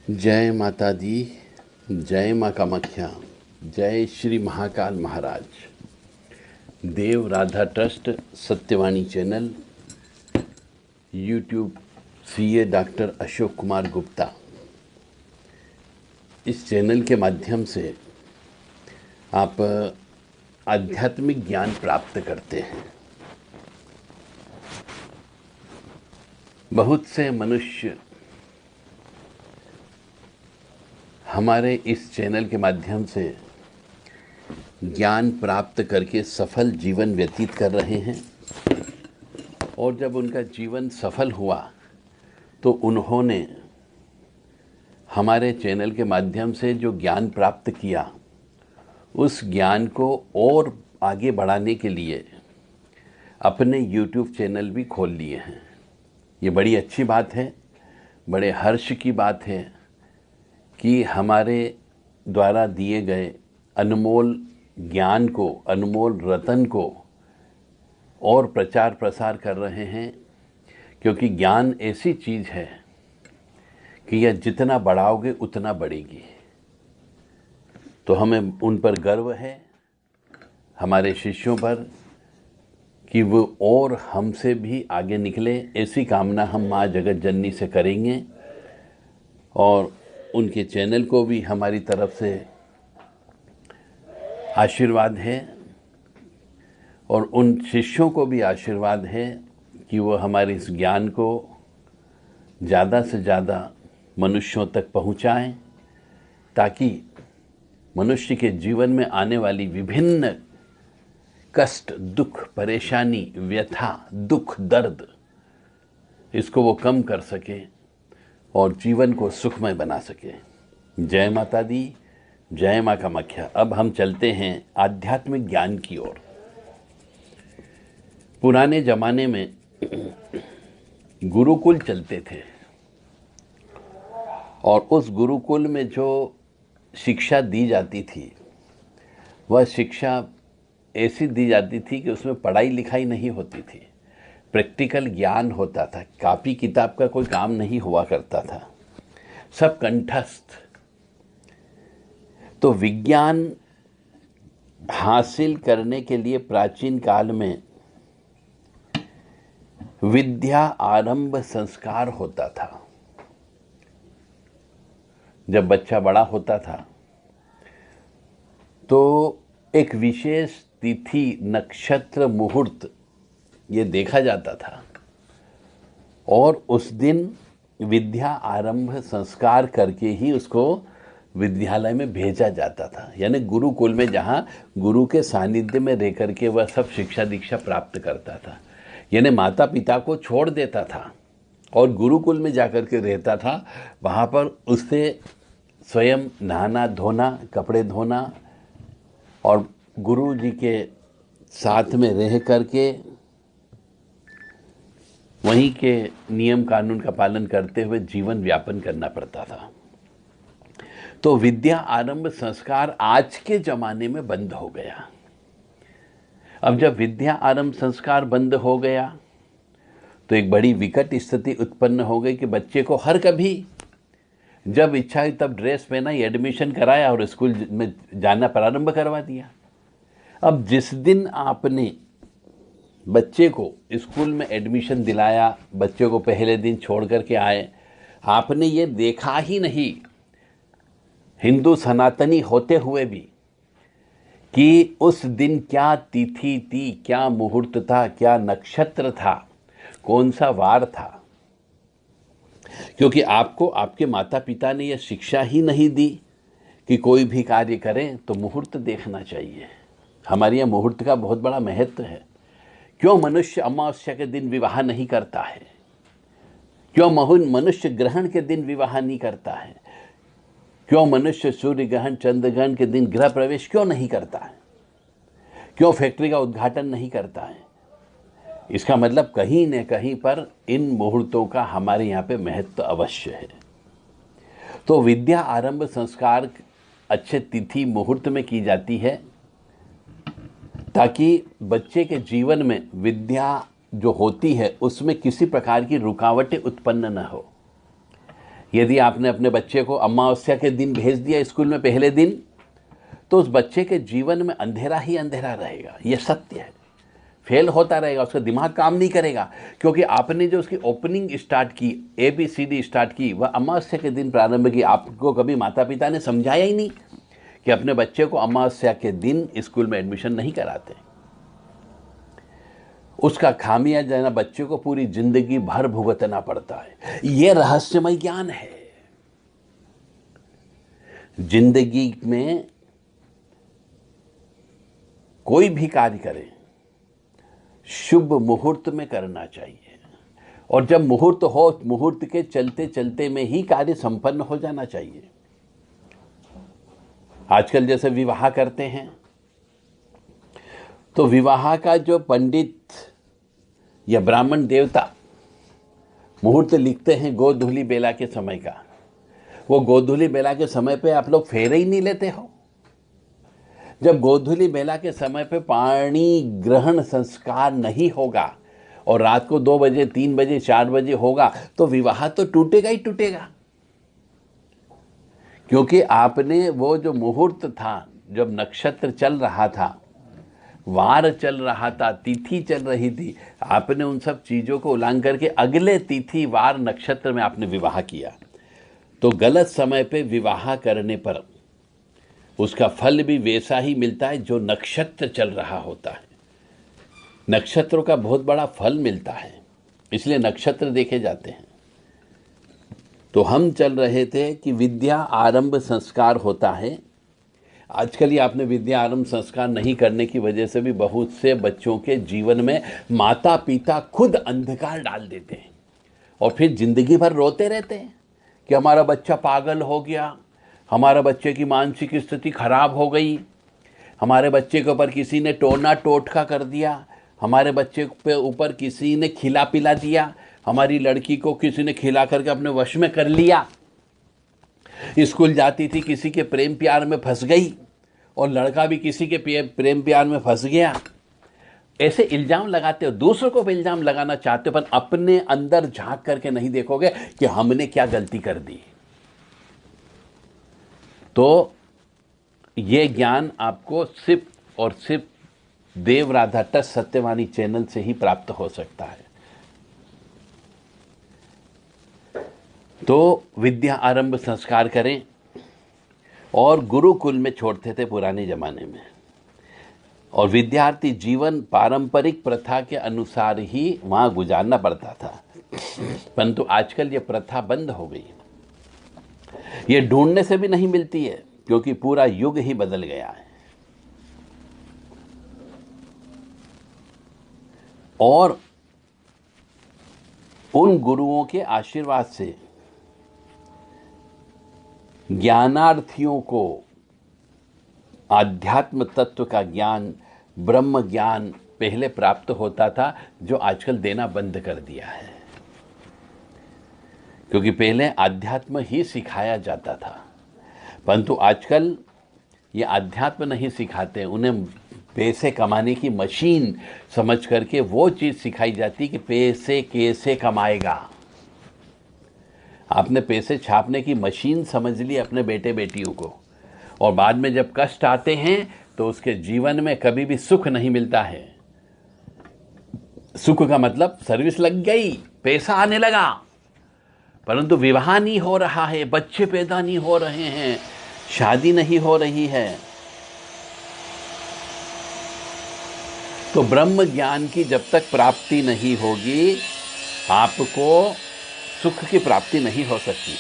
जय माता दी, जय माँ कामाख्या, जय Shri Mahakal Maharaj. Dev Radha trust Satyavani channel, YouTube CA doctor Ashok Kumar Gupta. इस चैनल के माध्यम से आप आध्यात्मिक ज्ञान प्राप्त करते हैं। बहुत से मनुष्य हमारे इस चैनल के माध्यम से ज्ञान प्राप्त करके सफल जीवन व्यतीत कर रहे हैं, और जब उनका जीवन सफल हुआ तो उन्होंने हमारे चैनल के माध्यम से जो ज्ञान प्राप्त किया उस ज्ञान को और आगे बढ़ाने के लिए अपने यूट्यूब चैनल भी खोल लिए हैं। ये बड़ी अच्छी बात है, बड़े हर्ष की बात है कि हमारे द्वारा दिए गए अनमोल ज्ञान को, अनमोल रतन को और प्रचार प्रसार कर रहे हैं, क्योंकि ज्ञान ऐसी चीज़ है कि यह जितना बढ़ाओगे उतना बढ़ेगी। तो हमें उन पर गर्व है, हमारे शिष्यों पर, कि वो और हमसे भी आगे निकले। ऐसी कामना हम माँ जगत जननी से करेंगे, और उनके चैनल को भी हमारी तरफ से आशीर्वाद है, और उन शिष्यों को भी आशीर्वाद है कि वो हमारे इस ज्ञान को ज़्यादा से ज़्यादा मनुष्यों तक पहुँचाएं, ताकि मनुष्य के जीवन में आने वाली विभिन्न कष्ट, दुख, परेशानी, व्यथा, दुख, दर्द, इसको वो कम कर सके और जीवन को सुखमय बना सके। जय माता दी, जय माँ कामाख्या। अब हम चलते हैं आध्यात्मिक ज्ञान की ओर। पुराने जमाने में गुरुकुल चलते थे, और उस गुरुकुल में जो शिक्षा दी जाती थी वह शिक्षा ऐसी दी जाती थी कि उसमें पढ़ाई लिखाई नहीं होती थी, प्रैक्टिकल ज्ञान होता था। कॉपी किताब का कोई काम नहीं हुआ करता था, सब कंठस्थ। तो विज्ञान हासिल करने के लिए प्राचीन काल में विद्या आरंभ संस्कार होता था। जब बच्चा बड़ा होता था तो एक विशेष तिथि, नक्षत्र, मुहूर्त ये देखा जाता था, और उस दिन विद्या आरंभ संस्कार करके ही उसको विद्यालय में भेजा जाता था। यानी गुरुकुल में, जहाँ गुरु के सानिध्य में रह करके वह सब शिक्षा दीक्षा प्राप्त करता था। यानी माता पिता को छोड़ देता था और गुरुकुल में जाकर के रहता था। वहाँ पर उससे स्वयं नहाना धोना, कपड़े धोना, और गुरु जी के साथ में रह करके वहीं के नियम कानून का पालन करते हुए जीवन व्यापन करना पड़ता था। तो विद्या आरंभ संस्कार आज के ज़माने में बंद हो गया। अब जब विद्या आरंभ संस्कार बंद हो गया तो एक बड़ी विकट स्थिति उत्पन्न हो गई कि बच्चे को हर कभी जब इच्छा हुई तब ड्रेस पहना, एडमिशन कराया और स्कूल में जाना प्रारंभ करवा दिया। अब जिस दिन आपने बच्चे को स्कूल में एडमिशन दिलाया, बच्चे को पहले दिन छोड़ करके आए, आपने ये देखा ही नहीं, हिंदू सनातनी होते हुए भी, कि उस दिन क्या तिथि थी, क्या मुहूर्त था, क्या नक्षत्र था, कौन सा वार था। क्योंकि आपको आपके माता पिता ने यह शिक्षा ही नहीं दी कि कोई भी कार्य करें तो मुहूर्त देखना चाहिए। हमारे यहाँ मुहूर्त का बहुत बड़ा महत्व है। क्यों मनुष्य अमावस्या के दिन विवाह नहीं करता है? क्यों मनुष्य ग्रहण के दिन विवाह नहीं करता है? क्यों मनुष्य सूर्य ग्रहण, चंद्र ग्रहण के दिन गृह प्रवेश क्यों नहीं करता है? क्यों फैक्ट्री का उद्घाटन नहीं करता है? इसका मतलब कहीं न कहीं पर इन मुहूर्तों का हमारे यहाँ पे महत्व अवश्य है। तो विद्या आरंभ संस्कार अच्छे तिथि मुहूर्त में की जाती है, ताकि बच्चे के जीवन में विद्या जो होती है उसमें किसी प्रकार की रुकावटें उत्पन्न न हो। यदि आपने अपने बच्चे को अमावस्या के दिन भेज दिया स्कूल में पहले दिन, तो उस बच्चे के जीवन में अंधेरा ही अंधेरा रहेगा। ये सत्य है। फेल होता रहेगा, उसका दिमाग काम नहीं करेगा, क्योंकि आपने जो उसकी ओपनिंग स्टार्ट की, ABCD स्टार्ट की, वह अमावस्या के दिन प्रारंभ की। आपको कभी माता पिता ने समझाया ही नहीं कि अपने बच्चे को अमावस्या के दिन स्कूल में एडमिशन नहीं कराते। उसका खामियाजा बच्चे को पूरी जिंदगी भर भुगतना पड़ता है। यह रहस्यमय ज्ञान है। जिंदगी में कोई भी कार्य करें, शुभ मुहूर्त में करना चाहिए, और जब मुहूर्त हो, मुहूर्त के चलते चलते में ही कार्य संपन्न हो जाना चाहिए। आजकल जैसे विवाह करते हैं, तो विवाह का जो पंडित या ब्राह्मण देवता मुहूर्त लिखते हैं गोधूली बेला के समय का, वो गोधूली बेला के समय पे आप लोग फेरे ही नहीं लेते हो। जब गोधूली बेला के समय पे पाणी ग्रहण संस्कार नहीं होगा और रात को 2 बजे, 3 बजे, 4 बजे होगा, तो विवाह तो टूटेगा ही टूटेगा। क्योंकि आपने वो जो मुहूर्त था, जब नक्षत्र चल रहा था, वार चल रहा था, तिथि चल रही थी, आपने उन सब चीज़ों को उल्लंघन करके अगले तिथि वार नक्षत्र में आपने विवाह किया, तो गलत समय पे विवाह करने पर उसका फल भी वैसा ही मिलता है जो नक्षत्र चल रहा होता है। नक्षत्रों का बहुत बड़ा फल मिलता है, इसलिए नक्षत्र देखे जाते हैं। तो हम चल रहे थे कि विद्या आरंभ संस्कार होता है। आजकल ये आपने विद्या आरंभ संस्कार नहीं करने की वजह से भी बहुत से बच्चों के जीवन में माता पिता खुद अंधकार डाल देते हैं, और फिर जिंदगी भर रोते रहते हैं कि हमारा बच्चा पागल हो गया, हमारे बच्चे की मानसिक स्थिति खराब हो गई, हमारे बच्चे के ऊपर किसी ने टोना टोटका कर दिया, हमारे बच्चे पे ऊपर किसी ने खिला पिला दिया, हमारी लड़की को किसी ने खिला करके अपने वश में कर लिया, स्कूल जाती थी किसी के प्रेम प्यार में फंस गई, और लड़का भी किसी के प्रेम प्यार में फंस गया। ऐसे इल्जाम लगाते हो, दूसरों को भी इल्जाम लगाना चाहते हो, पर अपने अंदर झांक करके नहीं देखोगे कि हमने क्या गलती कर दी। तो ये ज्ञान आपको सिर्फ और सिर्फ देव राधा टच सत्यवाणी चैनल से ही प्राप्त हो सकता है। तो विद्या आरंभ संस्कार करें, और गुरुकुल में छोड़ते थे पुराने जमाने में, और विद्यार्थी जीवन पारंपरिक प्रथा के अनुसार ही वहाँ गुजारना पड़ता था। परंतु आजकल ये प्रथा बंद हो गई, ये ढूंढने से भी नहीं मिलती है, क्योंकि पूरा युग ही बदल गया है। और उन गुरुओं के आशीर्वाद से ज्ञानार्थियों को आध्यात्म तत्व का ज्ञान, ब्रह्म ज्ञान पहले प्राप्त होता था, जो आजकल देना बंद कर दिया है। क्योंकि पहले आध्यात्म ही सिखाया जाता था, परंतु आजकल ये अध्यात्म नहीं सिखाते, उन्हें पैसे कमाने की मशीन समझ करके वो चीज़ सिखाई जाती कि पैसे कैसे कमाएगा। आपने पैसे छापने की मशीन समझ ली अपने बेटे बेटियों को, और बाद में जब कष्ट आते हैं तो उसके जीवन में कभी भी सुख नहीं मिलता है। सुख का मतलब सर्विस लग गई, पैसा आने लगा, परंतु विवाह नहीं हो रहा है, बच्चे पैदा नहीं हो रहे हैं, शादी नहीं हो रही है। तो ब्रह्म ज्ञान की जब तक प्राप्ति नहीं होगी, आपको सुख की प्राप्ति नहीं हो सकती।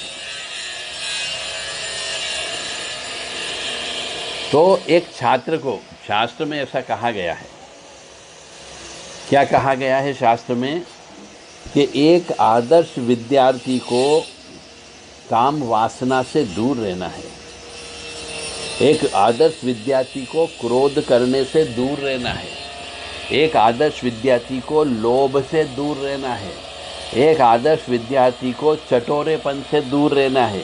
तो एक छात्र को शास्त्र में ऐसा कहा गया है, क्या कहा गया है शास्त्र में, कि एक आदर्श विद्यार्थी को काम वासना से दूर रहना है, एक आदर्श विद्यार्थी को क्रोध करने से दूर रहना है, एक आदर्श विद्यार्थी को लोभ से दूर रहना है, एक आदर्श विद्यार्थी को चटोरेपन से दूर रहना है,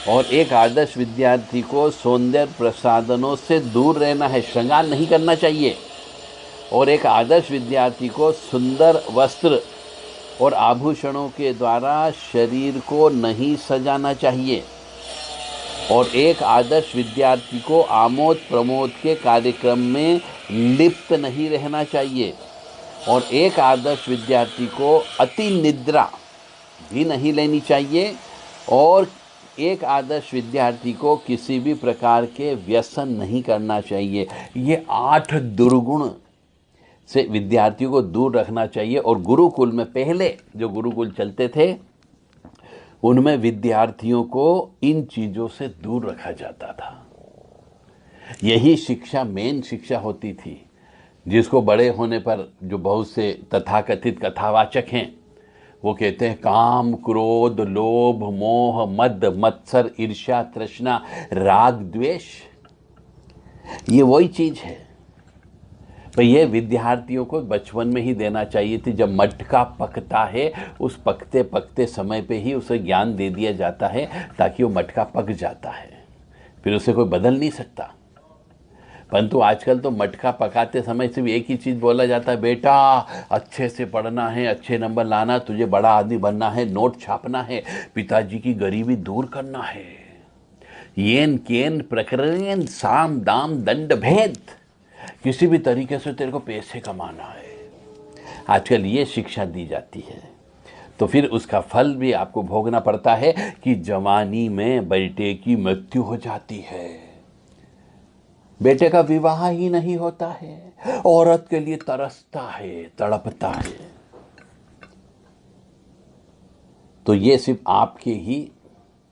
और एक आदर्श विद्यार्थी को सौंदर्य प्रसाधनों से दूर रहना है, श्रृंगार नहीं करना चाहिए, और एक आदर्श विद्यार्थी को सुंदर वस्त्र और आभूषणों के द्वारा शरीर को नहीं सजाना चाहिए। और एक आदर्श विद्यार्थी को आमोद प्रमोद के कार्यक्रम में लिप्त नहीं रहना चाहिए। और एक आदर्श विद्यार्थी को अति निद्रा भी नहीं लेनी चाहिए। और एक आदर्श विद्यार्थी को किसी भी प्रकार के व्यसन नहीं करना चाहिए। ये 8 दुर्गुण से विद्यार्थियों को दूर रखना चाहिए। और गुरुकुल में, पहले जो गुरुकुल चलते थे, उनमें विद्यार्थियों को इन चीज़ों से दूर रखा जाता था। यही शिक्षा मेन शिक्षा होती थी, जिसको बड़े होने पर जो बहुत से तथाकथित कथावाचक हैं वो कहते हैं काम, क्रोध, लोभ, मोह, मद, मत्सर, ईर्ष्या, तृष्णा, राग, द्वेष, ये वही चीज़ है। तो ये विद्यार्थियों को बचपन में ही देना चाहिए थी। जब मटका पकता है, उस पकते पकते समय पे ही उसे ज्ञान दे दिया जाता है, ताकि वो मटका पक जाता है, फिर उसे कोई बदल नहीं सकता। परंतु आजकल तो मटका पकाते समय सिर्फ एक ही चीज़ बोला जाता है, बेटा अच्छे से पढ़ना है, अच्छे नंबर लाना, तुझे बड़ा आदमी बनना है, नोट छापना है, पिताजी की गरीबी दूर करना है, येन केन प्रकरण साम दाम दंड भेद, किसी भी तरीके से तेरे को पैसे कमाना है। आजकल ये शिक्षा दी जाती है। तो फिर उसका फल भी आपको भोगना पड़ता है कि जवानी में बेटे की मृत्यु हो जाती है, बेटे का विवाह ही नहीं होता है, औरत के लिए तरसता है, तड़पता है। तो ये सिर्फ आपके ही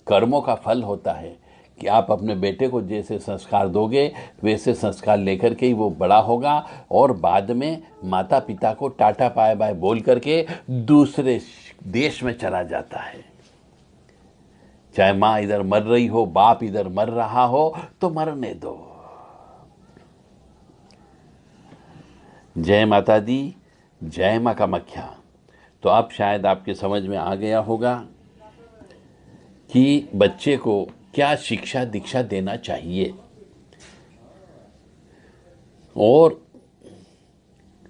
कर्मों का फल होता है कि आप अपने बेटे को जैसे संस्कार दोगे वैसे संस्कार लेकर के ही वो बड़ा होगा, और बाद में माता पिता को टाटा बाय बाय बोल करके दूसरे देश में चला जाता है। चाहे माँ इधर मर रही हो, बाप इधर मर रहा हो, तो मरने दो। जय माता दी, जय माँ कामाख्या। तो अब शायद आपके समझ में आ गया होगा कि बच्चे को क्या शिक्षा दीक्षा देना चाहिए। और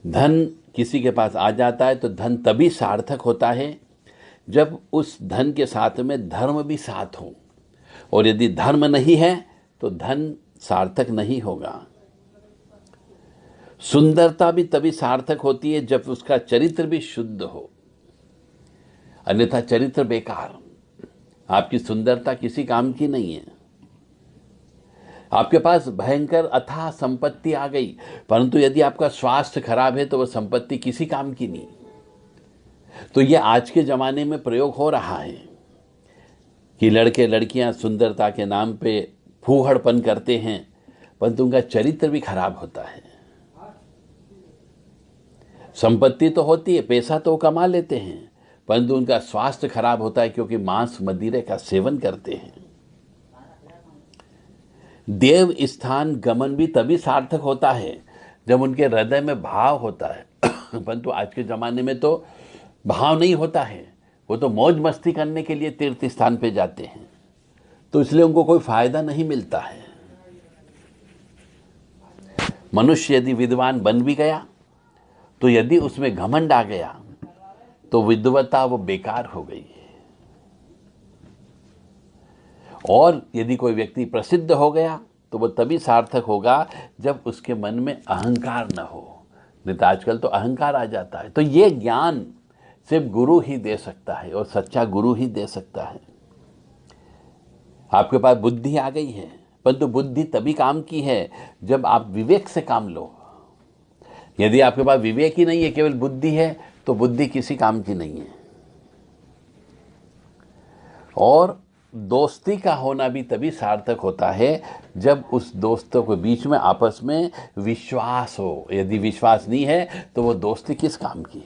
धन किसी के पास आ जाता है तो धन तभी सार्थक होता है जब उस धन के साथ में धर्म भी साथ हो, और यदि धर्म नहीं है तो धन सार्थक नहीं होगा। सुंदरता भी तभी सार्थक होती है जब उसका चरित्र भी शुद्ध हो, अन्यथा चरित्र बेकार, आपकी सुंदरता किसी काम की नहीं है। आपके पास भयंकर अथाह संपत्ति आ गई, परंतु यदि आपका स्वास्थ्य खराब है तो वह संपत्ति किसी काम की नहीं। तो यह आज के ज़माने में प्रयोग हो रहा है कि लड़के लड़कियां सुंदरता के नाम पे फूहड़पन करते हैं, परंतु उनका चरित्र भी खराब होता है। संपत्ति तो होती है, पैसा तो कमा लेते हैं, परंतु उनका स्वास्थ्य खराब होता है क्योंकि मांस मदिरे का सेवन करते हैं। देव स्थान गमन भी तभी सार्थक होता है जब उनके हृदय में भाव होता है, परंतु आज के ज़माने में तो भाव नहीं होता है, वो तो मौज मस्ती करने के लिए तीर्थ स्थान पे जाते हैं, तो इसलिए उनको कोई फायदा नहीं मिलता है। मनुष्य यदि विद्वान बन भी गया तो यदि उसमें घमंड आ गया तो विद्वता वो बेकार हो गई। और यदि कोई व्यक्ति प्रसिद्ध हो गया तो वो तभी सार्थक होगा जब उसके मन में अहंकार न हो, नहीं तो आजकल तो अहंकार आ जाता है। तो ये ज्ञान सिर्फ गुरु ही दे सकता है, और सच्चा गुरु ही दे सकता है। आपके पास बुद्धि आ गई है, परंतु बुद्धि तभी काम की है जब आप विवेक से काम लो। यदि आपके पास विवेक ही नहीं है, केवल बुद्धि है, तो बुद्धि किसी काम की नहीं है। और दोस्ती का होना भी तभी सार्थक होता है जब उस दोस्तों के बीच में आपस में विश्वास हो। यदि विश्वास नहीं है तो वो दोस्ती किस काम की।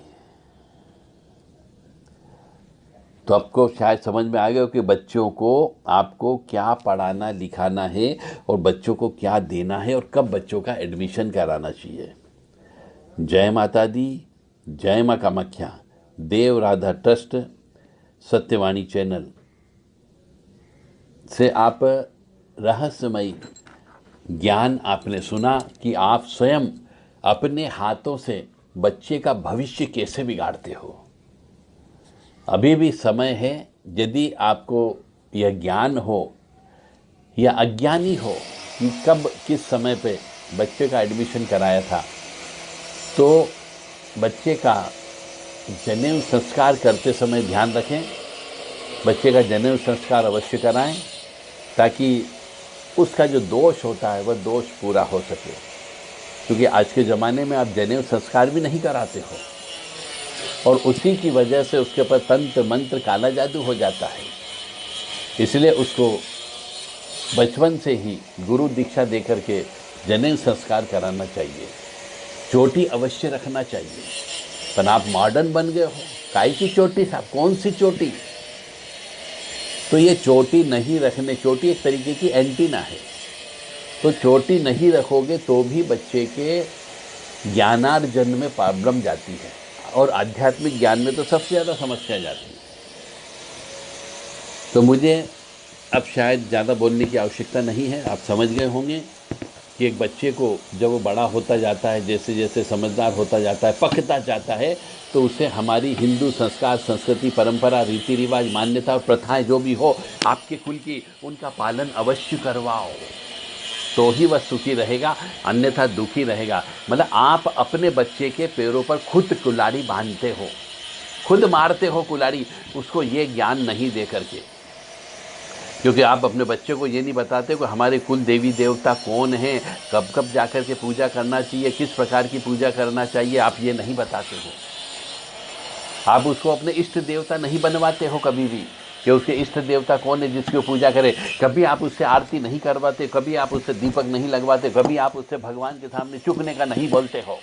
तो आपको शायद समझ में आ गया कि बच्चों को आपको क्या पढ़ाना लिखाना है, और बच्चों को क्या देना है, और कब बच्चों का एडमिशन कराना चाहिए। जय माता दी, जय माँ कामाख्या। देव राधा ट्रस्ट सत्यवाणी चैनल से आप रहस्यमयी ज्ञान आपने सुना कि आप स्वयं अपने हाथों से बच्चे का भविष्य कैसे बिगाड़ते हो। अभी भी समय है। यदि आपको यह ज्ञान हो या अज्ञानी हो कि कब किस समय पे बच्चे का एडमिशन कराया था, तो बच्चे का जनेऊ संस्कार करते समय ध्यान रखें, बच्चे का जनेऊ संस्कार अवश्य कराएं, ताकि उसका जो दोष होता है वह दोष पूरा हो सके। क्योंकि आज के ज़माने में आप जनेऊ संस्कार भी नहीं कराते हो, और उसी की वजह से उसके ऊपर तंत्र मंत्र काला जादू हो जाता है। इसलिए उसको बचपन से ही गुरु दीक्षा दे करके जनेऊ संस्कार कराना चाहिए। चोटी अवश्य रखना चाहिए। पर आप मॉडर्न बन गए हो, काई की चोटी साहब, कौन सी चोटी? तो ये चोटी नहीं रखने, चोटी एक तरीके की एंटीना है, तो चोटी नहीं रखोगे तो भी बच्चे के ज्ञानार्जन में प्रॉब्लम जाती है, और आध्यात्मिक ज्ञान में तो सबसे ज़्यादा समस्या जाती है। तो मुझे अब शायद ज़्यादा बोलने की आवश्यकता नहीं है। आप समझ गए होंगे कि एक बच्चे को जब वो बड़ा होता जाता है, जैसे जैसे समझदार होता जाता है, पकता जाता है, तो उसे हमारी हिंदू संस्कार, संस्कृति, परंपरा, रीति रिवाज, मान्यता और प्रथाएं जो भी हो आपके कुल की, उनका पालन अवश्य करवाओ, तो ही वह सुखी रहेगा, अन्यथा दुखी रहेगा। मतलब आप अपने बच्चे के पैरों पर खुद कुल्हाड़ी बांधते हो, खुद मारते हो कुल्हाड़ी, उसको ये ज्ञान नहीं दे करके। क्योंकि आप अपने बच्चे को ये नहीं बताते कि हमारे कुल देवी देवता कौन हैं, कब कब जाकर के पूजा करना चाहिए, किस प्रकार की पूजा करना चाहिए, आप ये नहीं बताते हो। आप उसको अपने इष्ट देवता नहीं बनवाते हो कभी भी, कि उसके इष्ट देवता कौन है जिसकी पूजा करे। कभी आप उससे आरती नहीं करवाते, कभी आप उससे दीपक नहीं लगवाते, कभी आप उससे भगवान के सामने चुकने का नहीं बोलते हो।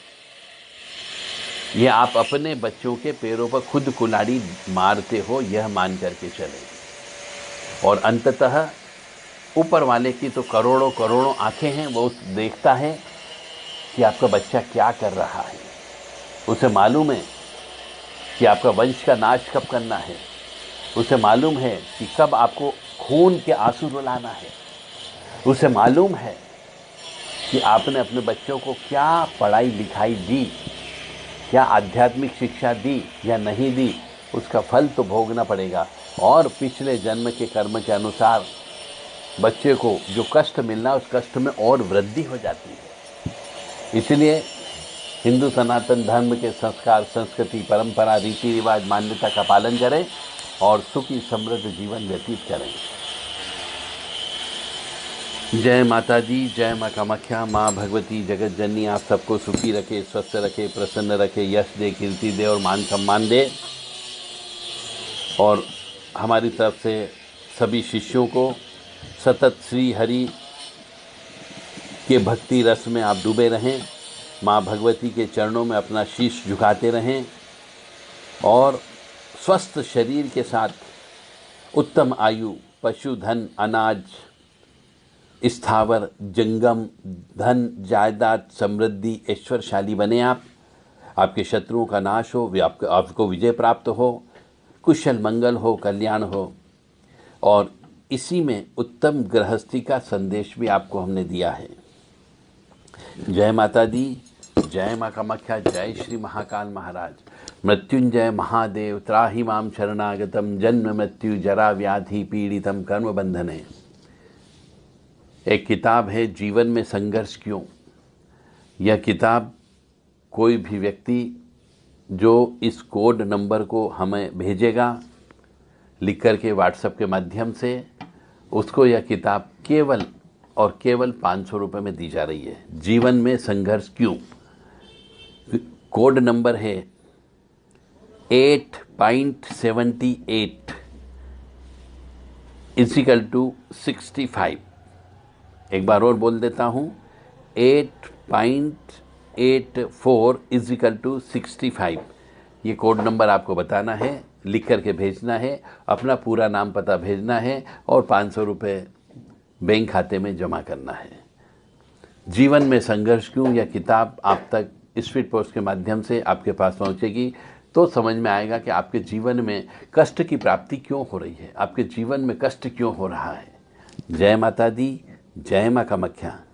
ये आप अपने बच्चों के पैरों पर खुद कुल्हाड़ी मारते हो, यह मान करके चले। और अंततः ऊपर वाले की तो करोड़ों करोड़ों आंखें हैं, वो देखता है कि आपका बच्चा क्या कर रहा है। उसे मालूम है कि आपका वंश का नाश कब करना है, उसे मालूम है कि कब आपको खून के आंसू रुलाना है, उसे मालूम है कि आपने अपने बच्चों को क्या पढ़ाई लिखाई दी, क्या आध्यात्मिक शिक्षा दी या नहीं दी, उसका फल तो भोगना पड़ेगा। और पिछले जन्म के कर्म के अनुसार बच्चे को जो कष्ट मिलना, उस कष्ट में और वृद्धि हो जाती है। इसलिए हिंदू सनातन धर्म के संस्कार, संस्कृति, परंपरा, रीति रिवाज, मान्यता का पालन करें और सुखी समृद्ध जीवन व्यतीत करें। जय माता दी, जय माँ कामाख्या, माँ भगवती जगत जननी आप सबको सुखी रखे, स्वस्थ रखे, प्रसन्न रखे, यश दे, कीर्ति दे और मान सम्मान दे। और हमारी तरफ से सभी शिष्यों को सतत श्री हरि के भक्ति रस में आप डूबे रहें, माँ भगवती के चरणों में अपना शीश झुकाते रहें, और स्वस्थ शरीर के साथ उत्तम आयु, पशुधन, अनाज, स्थावर, जंगम, धन, जायदाद, समृद्धि, ऐश्वर्यशाली बने आप। आपके शत्रुओं का नाश हो, आपको विजय प्राप्त हो, कुशल मंगल हो, कल्याण हो। और इसी में उत्तम गृहस्थी का संदेश भी आपको हमने दिया है। जय माता दी, जय माँ कामाख्या, जय श्री महाकाल महाराज। मृत्युंजय महादेव त्राहि माम शरणागतम, जन्म मृत्यु जरा व्याधि पीड़ितम कर्म बंधने। एक किताब है जीवन में संघर्ष क्यों। यह किताब कोई भी व्यक्ति जो इस कोड नंबर को हमें भेजेगा लिख करके व्हाट्सएप के माध्यम से, उसको यह किताब केवल और केवल 500 रुपये में दी जा रही है। जीवन में संघर्ष क्यों। कोड नंबर है 8.78 =65। एक बार और बोल देता हूँ, 8.84 =65। ये कोड नंबर आपको बताना है, लिख करके भेजना है, अपना पूरा नाम पता भेजना है और 500 रुपये बैंक खाते में जमा करना है। जीवन में संघर्ष क्यों यह किताब आप तक स्पीड पोस्ट के माध्यम से आपके पास पहुंचेगी, तो समझ में आएगा कि आपके जीवन में कष्ट की प्राप्ति क्यों हो रही है, आपके जीवन में कष्ट क्यों हो रहा है। जय माता दी, जय माँ कामाख्या।